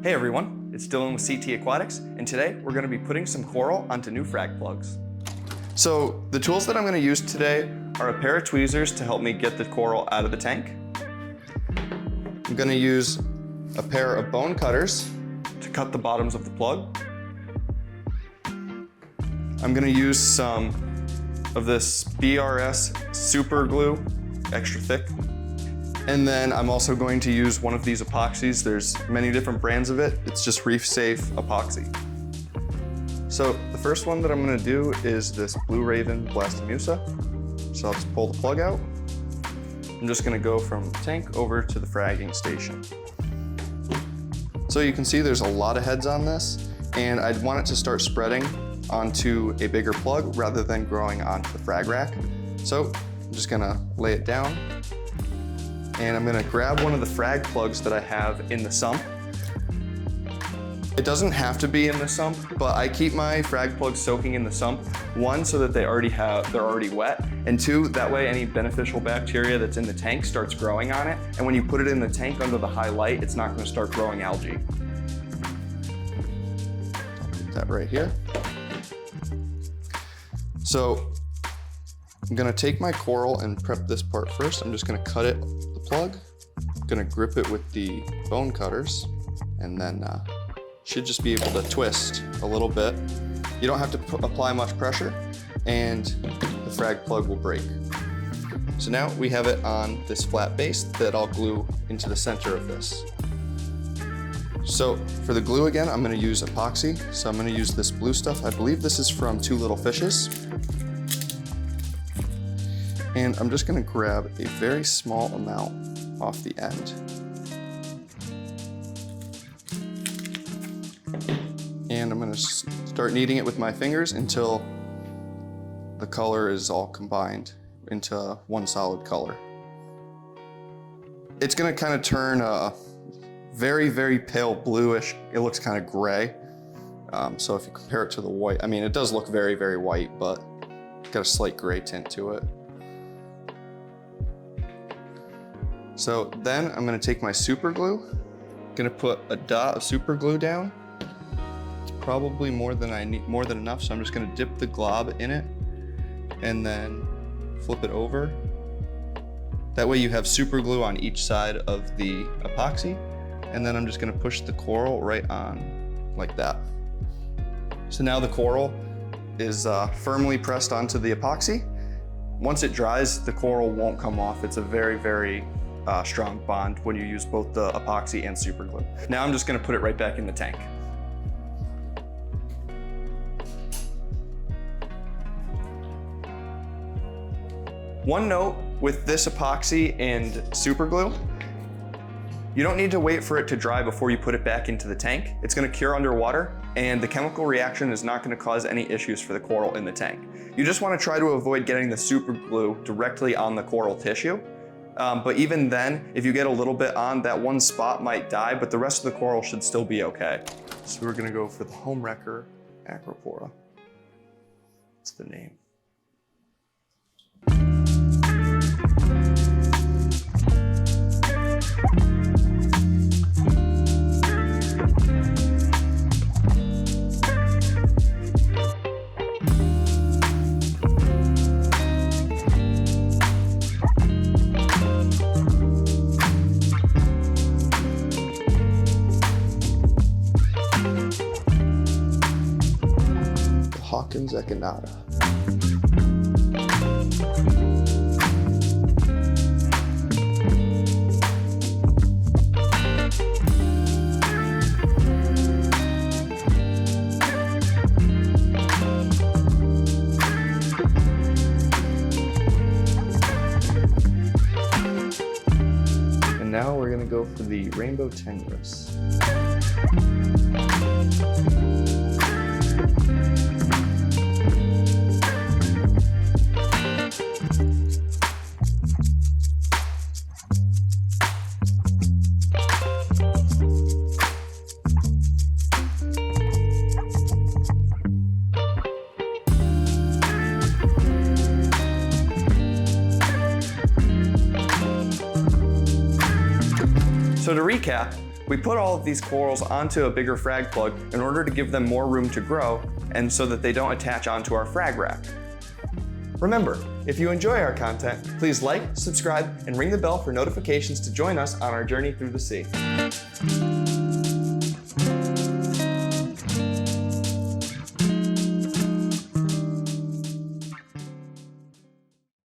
Hey everyone, it's Dylan with CT Aquatics, and today we're going to be putting some coral onto new frag plugs. So the tools that I'm going to use today are a pair of tweezers to help me get the coral out of the tank. I'm going to use a pair of bone cutters to cut the bottoms of the plug. I'm going to use some of this BRS super glue, extra thick. And then I'm also going to use one of these epoxies. There's many different brands of it. It's just reef safe epoxy. So the first one that I'm gonna do is this Blue Raven Blastomusa. So I'll just pull the plug out. I'm just gonna go from the tank over to the fragging station. So you can see there's a lot of heads on this, and I'd want it to start spreading onto a bigger plug rather than growing onto the frag rack. So I'm just gonna lay it down. And I'm gonna grab one of the frag plugs that I have in the sump. It doesn't have to be in the sump, but I keep my frag plugs soaking in the sump. One, so that they're already wet, and two, that way any beneficial bacteria that's in the tank starts growing on it. And when you put it in the tank under the high light, it's not gonna start growing algae. I'll put that right here. So I'm gonna take my coral and prep this part first. I'm just gonna cut it, the plug. I'm gonna grip it with the bone cutters, and then should just be able to twist a little bit. You don't have to apply much pressure, and the frag plug will break. So now we have it on this flat base that I'll glue into the center of this. So for the glue again, I'm gonna use epoxy. So I'm gonna use this blue stuff. I believe this is from Two Little Fishes. And I'm just gonna grab a very small amount off the end. And I'm gonna start kneading it with my fingers until the color is all combined into one solid color. It's gonna kind of turn a very, very pale bluish. It looks kind of gray. So if you compare it to the white, I mean, it does look very, very white, but it's got a slight gray tint to it. So then I'm gonna take my super glue, gonna put a dot of super glue down. It's probably more than I need, more than enough, so I'm just gonna dip the glob in it and then flip it over. That way you have super glue on each side of the epoxy, and then I'm just gonna push the coral right on like that. So now the coral is firmly pressed onto the epoxy. Once it dries, the coral won't come off. It's a very, very strong bond when you use both the epoxy and super glue. Now I'm just gonna put it right back in the tank. One note with this epoxy and super glue, you don't need to wait for it to dry before you put it back into the tank. It's gonna cure underwater, and the chemical reaction is not gonna cause any issues for the coral in the tank. You just wanna try to avoid getting the super glue directly on the coral tissue. But even then, if you get a little bit on, that one spot might die, but the rest of the coral should still be okay. So we're gonna go for the Homewrecker Acropora. That's the name. Hawkins Echinata. And now we're gonna go for the Rainbow Tenuis. So to recap, We put all of these corals onto a bigger frag plug in order to give them more room to grow and so that they don't attach onto our frag rack. Remember, if you enjoy our content, please like, subscribe, and ring the bell for notifications to join us on our journey through the sea.